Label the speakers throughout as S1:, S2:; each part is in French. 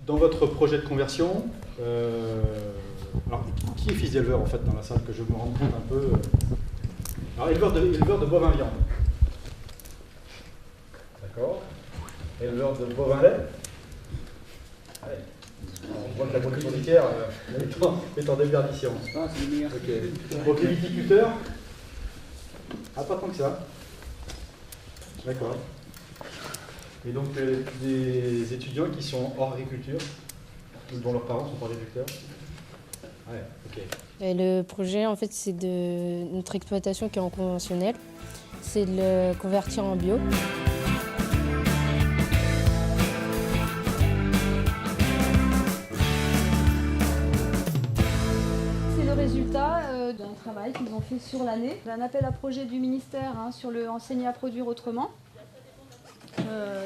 S1: Dans votre projet de conversion, alors, qui est fils d'éleveur en fait dans la salle, que je me rende compte un peu Alors, éleveur de bovins viande. D'accord. Éleveur de bovins lait. Allez. On voit que la production laitière est en déperdition. Ok. Donc, les viticulteurs. Ah, pas tant que ça. D'accord. Et donc, des étudiants qui sont hors agriculture, ou dont leurs parents sont hors agriculteurs. Ouais, ok.
S2: Et le projet, en fait, c'est de notre exploitation qui est en conventionnel, c'est de le convertir en bio.
S3: C'est le résultat d'un travail qu'ils ont fait sur l'année, d'un appel à projet du ministère sur le enseigner à produire autrement.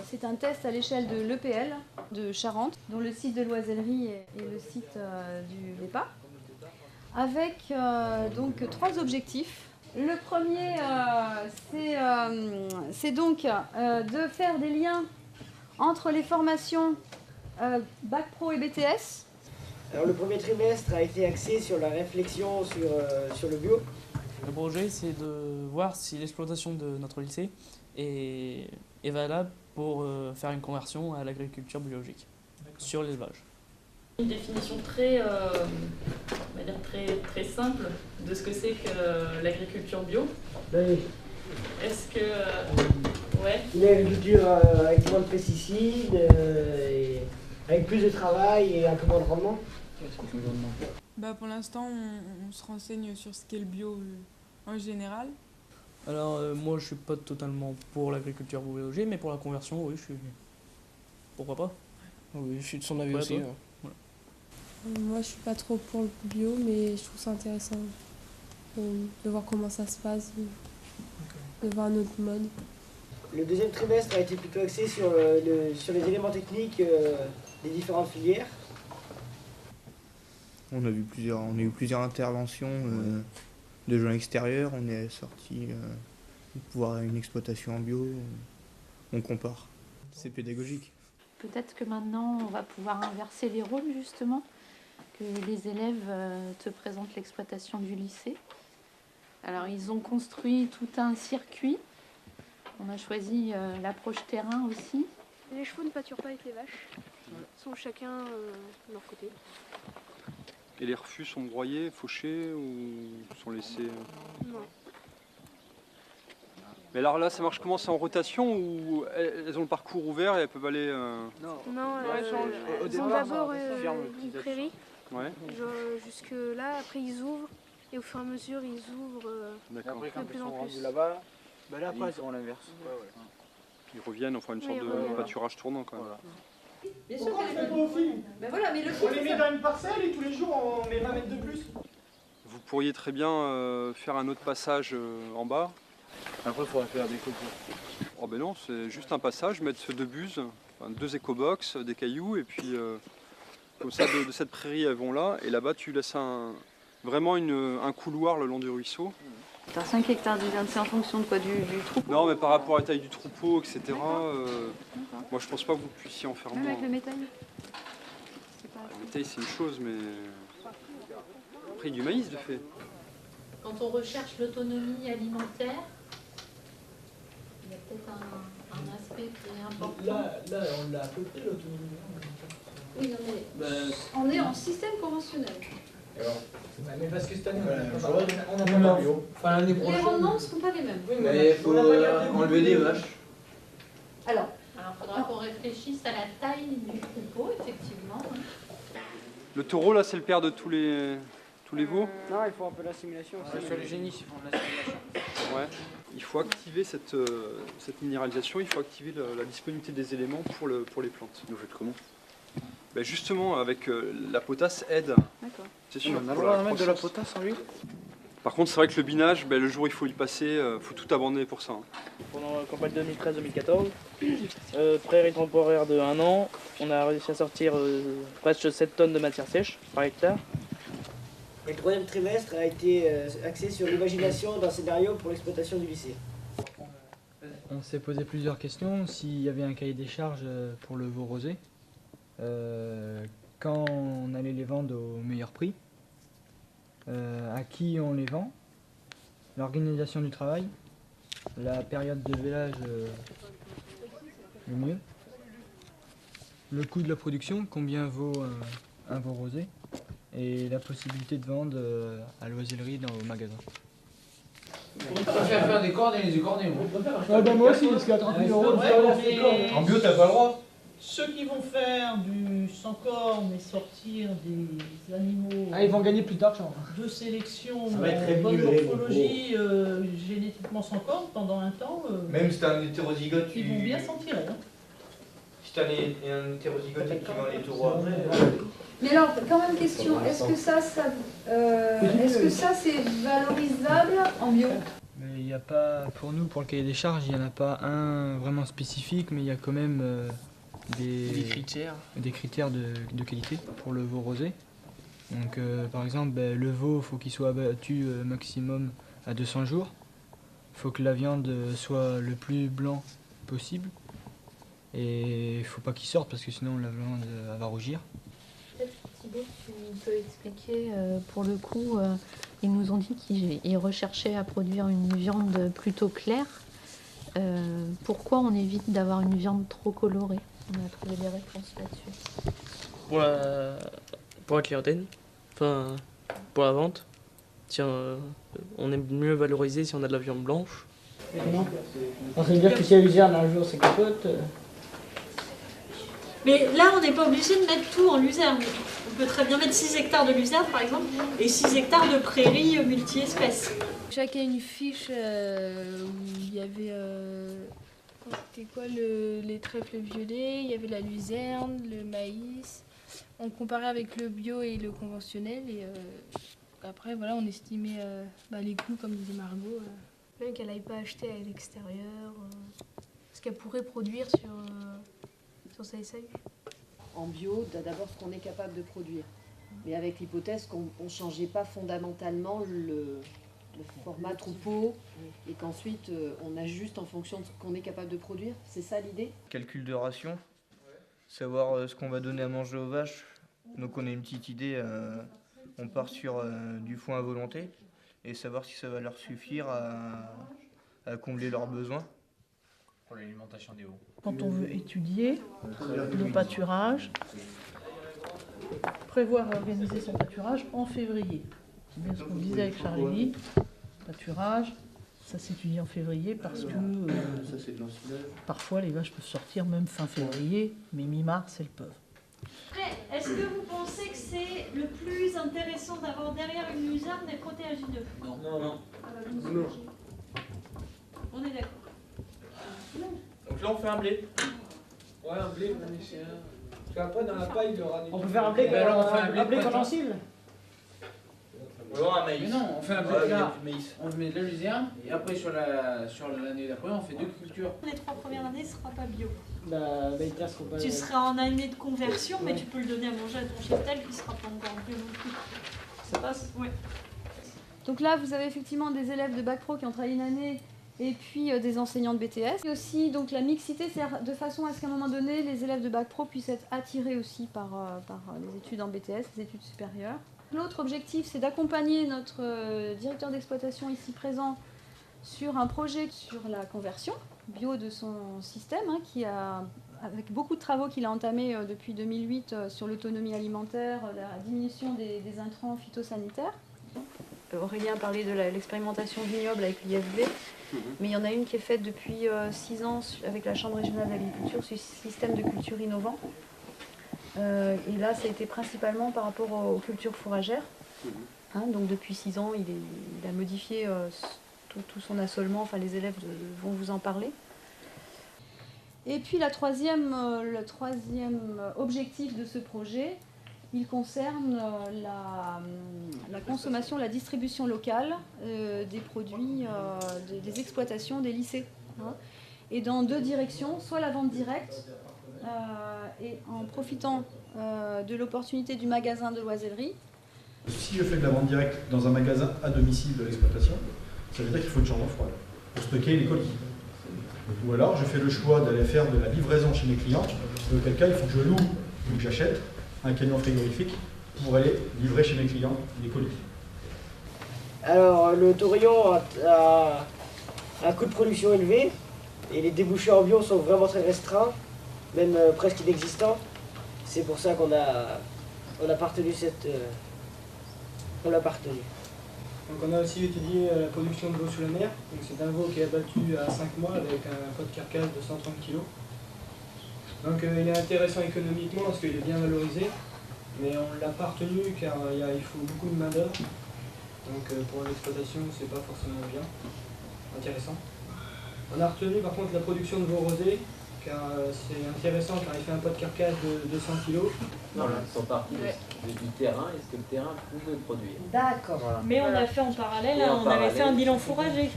S3: C'est un test à l'échelle de l'EPL de Charente, dont le site de l'Oisellerie est le site du VEPA, avec donc 3 objectifs. Le premier, c'est donc de faire des liens entre les formations Bac Pro et BTS.
S4: Alors le premier trimestre a été axé sur la réflexion sur le bio.
S5: Le projet, c'est de voir si l'exploitation de notre lycée est valable pour faire une conversion à l'agriculture biologique sur l'élevage.
S6: Une définition très simple de ce que c'est que l'agriculture bio.
S4: Oui.
S6: Est-ce que... ouais.
S4: Une agriculture avec moins de pesticides, et avec plus de travail et un moins de rendement.
S7: Pour l'instant, on se renseigne sur ce qu'est le bio en général.
S5: Alors moi je suis pas totalement pour l'agriculture biologique, mais pour la conversion, oui, je suis... Pourquoi pas?
S8: Oui, je suis de son avis
S5: Ouais,
S8: aussi.
S5: toi.
S8: Voilà.
S9: Moi, je suis pas trop pour le bio, mais je trouve ça intéressant de voir comment ça se passe, de voir notre mode.
S4: Le deuxième trimestre a été plutôt axé sur les éléments techniques des différentes filières.
S8: On a eu plusieurs interventions de gens extérieurs. On est sorti pour voir une exploitation en bio. On compare. C'est pédagogique.
S10: Peut-être que maintenant, on va pouvoir inverser les rôles, justement, que les élèves te présentent l'exploitation du lycée. Alors, ils ont construit tout un circuit. On a choisi l'approche terrain aussi.
S3: Les chevaux ne pâturent pas avec les vaches. Ils sont chacun de leur côté.
S11: Et les refus sont broyés, fauchés ou sont laissés
S3: Non.
S11: Mais alors là, ça marche comment? C'est en rotation ou elles ont le parcours ouvert et elles peuvent aller...
S3: Non, ils ont d'abord une prairie.
S11: Ouais.
S3: Jusque là, après ils ouvrent et au fur et à mesure ils ouvrent de plus en plus.
S4: Là-bas, là après ils seront l'inverse.
S11: Ils reviennent, enfin une sorte de pâturage tournant quand même.
S3: Bien sûr
S4: on fait pas au film.
S3: voilà, mais le
S4: On les met dans une parcelle et tous les jours on met 20 mètres de plus.
S11: Vous pourriez très bien faire un autre passage en bas.
S12: Après, il faudrait faire des copeaux.
S11: Oh ben non, c'est juste un passage, mettre 2 buses, enfin, 2 éco-box, des cailloux, et puis comme ça de cette prairie elles vont là, et là-bas tu laisses vraiment un couloir le long du ruisseau.
S3: T'as 5 hectares c'est en fonction de quoi, du troupeau?
S11: Non, mais par rapport à la taille du troupeau, etc. Moi je pense pas que vous puissiez en faire
S3: Même
S11: moins.
S3: avec le métal?
S11: Le bétail c'est une chose, mais après il y a du maïs de fait.
S10: Quand on recherche l'autonomie alimentaire, il y a peut-être un aspect qui est important.
S4: Là on l'a à peu près l'autonomie.
S3: Oui, non, mais on est en système conventionnel.
S4: Mais parce que cette année on n'a pas de bio. Enfin, l'année
S3: Les
S4: prochaine.
S3: rendements ne seront pas les mêmes.
S4: Oui, mais il faut enlever des vaches.
S3: Alors,
S10: il faudra qu'on réfléchisse à la taille du troupeau, effectivement.
S11: Le taureau là c'est le père de tous les veaux.
S4: Non, il faut un peu l'assimilation. Sur les génisses, ils font de l'assimilation.
S11: Ouais. Il faut activer cette minéralisation, il faut activer la disponibilité des éléments pour les plantes.
S12: Vous faites comment?
S11: Ben justement, avec la potasse aide.
S3: d'accord.
S11: C'est sûr.
S12: On a le
S11: pour
S12: droit
S11: la
S12: de mettre de la
S11: croissance.
S12: potasse en lui?
S11: Par contre, c'est vrai que le binage, ben, le jour où il faut y passer, il faut tout abandonner pour ça.
S5: Pendant la campagne 2013-2014, prairie temporaire de 1 an, on a réussi à sortir presque 7 tonnes de matière sèche par hectare.
S4: Et le troisième trimestre a été axé sur l'imagination d'un scénario pour l'exploitation du lycée.
S13: On s'est posé plusieurs questions, s'il y avait un cahier des charges pour le veau rosé. quand on allait les vendre au meilleur prix, à qui on les vend, l'organisation du travail, la période de vélage le mieux, le coût de la production, combien vaut un veau rosé, et la possibilité de vendre à l'oisellerie au magasin.
S14: Je préfère faire des cornes et des cornets, moi.
S1: Moi aussi, parce qu'à 30 000 euros, en bio, t'as pas le droit.
S15: Ceux qui vont faire du sans corne et sortir des animaux
S1: Ah, ils vont gagner plus d'argent.
S15: de sélection,
S1: Ça va être
S15: bonne
S1: rémunéré,
S15: morphologie, génétiquement sans corne pendant un temps,
S8: Même si t'as un hétérozygote,
S15: ils vont bien s'en tirer. Hein.
S8: Si t'as un hétérozygote qui vend les taureaux après.
S3: Mais alors, quand même question, est-ce que ça c'est valorisable en bio?
S13: Mais il n'y a pas, pour nous, pour le cahier des charges, il n'y en a pas un vraiment spécifique, mais il y a quand même des critères de qualité pour le veau rosé. Donc par exemple, le veau, il faut qu'il soit abattu maximum à 200 jours. Il faut que la viande soit le plus blanc possible. Et il ne faut pas qu'il sorte parce que sinon la viande elle va rougir.
S10: Peut-être Thibaut, tu peux expliquer, pour le coup, ils nous ont dit qu'ils recherchaient à produire une viande plutôt claire. Pourquoi on évite d'avoir une viande trop colorée? On a trouvé des réponses là-dessus.
S5: Pour la clientèle, enfin pour la vente, tiens, on est mieux valorisé si on a de la viande blanche.
S15: Ça veut dire que si la luzerne un jour c'est capote.
S16: Mais là, on n'est pas obligé de mettre tout en luzerne. On peut très bien mettre 6 hectares de luzerne, par exemple, et 6 hectares de prairies multi-espèces.
S9: Chacun une fiche où il y avait c'était quoi, les trèfles violets, il y avait la luzerne, le maïs. On comparait avec le bio et le conventionnel et après voilà, on estimait les coûts comme disait Margot. Même qu'elle n'aille pas acheter à l'extérieur, ce qu'elle pourrait produire sur sa SAU.
S17: En bio, d'abord ce qu'on est capable de produire. Mais avec l'hypothèse qu'on ne changeait pas fondamentalement le format troupeau et qu'ensuite on ajuste en fonction de ce qu'on est capable de produire. C'est ça l'idée?
S8: Calcul de ration, savoir ce qu'on va donner à manger aux vaches. Donc on a une petite idée, on part sur du foin à volonté et savoir si ça va leur suffire à combler leurs besoins.
S14: Pour l'alimentation des veaux.
S15: Quand on veut étudier le pâturage, prévoir organiser son pâturage en février. C'est bien ce qu'on disait avec Charlie. Pâturage, ça s'étudie en février parce que parfois les vaches peuvent sortir même fin février, mais mi-mars elles peuvent.
S16: Après, est-ce que vous pensez que c'est le plus intéressant d'avoir derrière une luzerne des protéagineux?
S14: Non. Non.
S16: On est d'accord.
S14: Donc là on fait un blé. Ouais, un blé, c'est un... Parce qu'après dans la paille il y aura des...
S15: On peut faire un blé condensible.
S14: Ou alors un maïs. Mais non, on fait un blé là, on met de la luzerne et après sur l'année d'après on fait 2 cultures.
S16: Les 3 premières années ne sera pas bio.
S15: Pas...
S16: Tu seras en année de conversion, mais tu peux le donner à manger à ton cheptel qui ne sera pas encore bio non plus. Ça passe? Oui.
S3: Donc là, vous avez effectivement des élèves de Bac Pro qui ont travaillé une année et puis des enseignants de BTS. Et aussi donc, la mixité, c'est de façon à ce qu'à un moment donné, les élèves de Bac Pro puissent être attirés aussi par les études en BTS, les études supérieures. L'autre objectif, c'est d'accompagner notre directeur d'exploitation ici présent sur un projet sur la conversion bio de son système, avec beaucoup de travaux qu'il a entamés depuis 2008 sur l'autonomie alimentaire, la diminution des intrants phytosanitaires. Aurélien parlait de l'expérimentation vignoble avec l'IFB, mais il y en a une qui est faite depuis 6 ans avec la Chambre régionale d'agriculture sur ce système de culture innovant. Et là, ça a été principalement par rapport aux cultures fourragères. Donc depuis 6 ans, il a modifié tout son assolement, enfin les élèves vont vous en parler. Et puis le troisième objectif de ce projet, il concerne la consommation, la distribution locale des produits des exploitations, des lycées. Et dans 2 directions, soit la vente directe, et en profitant de l'opportunité du magasin de l'oisellerie.
S1: Si je fais de la vente directe dans un magasin à domicile de l'exploitation, ça veut dire qu'il faut une chambre froide pour stocker les colis. Ou alors je fais le choix d'aller faire de la livraison chez mes clients, auquel cas il faut que je loue ou que j'achète un camion frigorifique pour aller livrer chez mes clients les colis.
S4: Alors, le taurillon a un coût de production élevé et les débouchés en bio sont vraiment très restreints, même presque inexistants. C'est pour ça qu'on a pas retenu cette... on l'a pas retenu.
S18: Donc on a aussi étudié la production de veau sous la mer. Donc c'est un veau qui est abattu à 5 mois avec un poids de carcasse de 130 kg. Donc il est intéressant économiquement parce qu'il est bien valorisé, mais on ne l'a pas retenu car il faut beaucoup de main d'œuvre. Donc pour l'exploitation c'est pas forcément bien intéressant. On a retenu par contre la production de veau rosés car c'est intéressant car il fait un poids de carcasse de 200 kg.
S19: Non, ils sont partis du terrain et ce que le terrain pouvait produire.
S17: D'accord.
S19: Voilà.
S16: Mais on a fait en parallèle,
S19: Et en
S16: on avait fait un
S19: parallèle,
S16: bilan fourragé.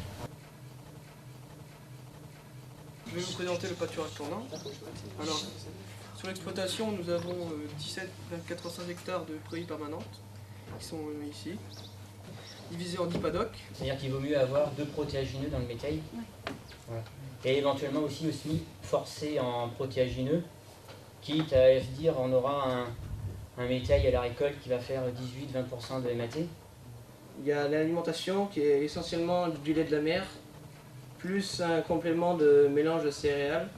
S5: Je vais vous présenter le pâturage tournant. Alors, sur l'exploitation, nous avons 17,405 hectares de prairies permanentes qui sont ici, divisés en 10 paddocks.
S20: C'est-à-dire qu'il vaut mieux avoir 2 protéagineux dans le métail. Voilà. Et éventuellement aussi au SMI forcé en protéagineux, quitte à se dire on aura un métail à la récolte qui va faire 18-20% de MAT.
S21: Il y a l'alimentation qui est essentiellement du lait de la mer, plus un complément de mélange de céréales.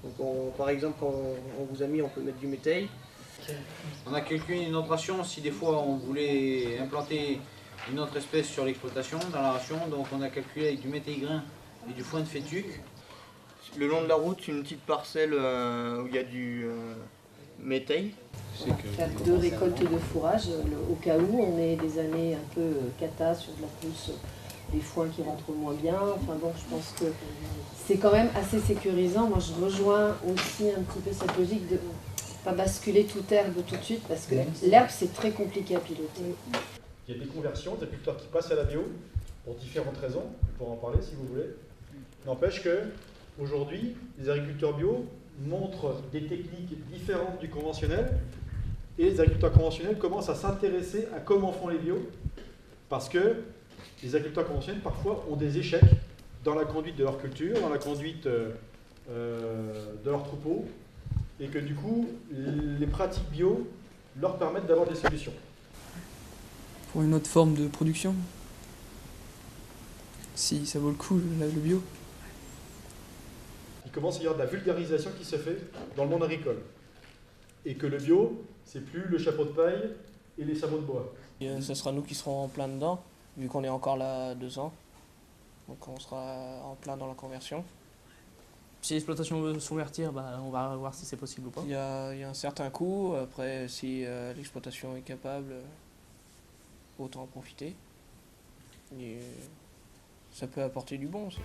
S21: Donc par exemple, quand on vous a mis, on peut mettre du métail.
S14: On a calculé une autre ration si des fois on voulait implanter une autre espèce sur l'exploitation, dans la ration. Donc on a calculé avec du métail grain et du foin de fétuc.
S8: Le long de la route, une petite parcelle où il y a du métail.
S17: Faire 2 récoltes de fourrage, au cas où on ait des années un peu cata sur de la pousse, des foins qui rentrent moins bien. Enfin bon, je pense que c'est quand même assez sécurisant. Moi, je rejoins aussi un petit peu cette logique de pas basculer toute herbe tout de suite parce que l'herbe, c'est très compliqué à piloter.
S1: Il y a des conversions d'agriculteurs qui passent à la bio pour différentes raisons, on pourra en parler si vous voulez. N'empêche que aujourd'hui, les agriculteurs bio montrent des techniques différentes du conventionnel et les agriculteurs conventionnels commencent à s'intéresser à comment font les bio parce que les agriculteurs conventionnels parfois ont des échecs dans la conduite de leur culture, dans la conduite de leur troupeau et que du coup, les pratiques bio leur permettent d'avoir des solutions.
S5: Pour une autre forme de production, si ça vaut le coup, le bio.
S1: Il commence à y avoir de la vulgarisation qui se fait dans le monde agricole. Et que le bio, c'est plus le chapeau de paille et les sabots de bois.
S22: Ce sera nous qui serons en plein dedans, vu qu'on est encore là 2 ans. Donc on sera en plein dans la conversion.
S5: Si l'exploitation veut se convertir, on va voir si c'est possible ou pas.
S22: Il y a un certain coût, après si l'exploitation est capable, autant en profiter. Et ça peut apporter du bon aussi.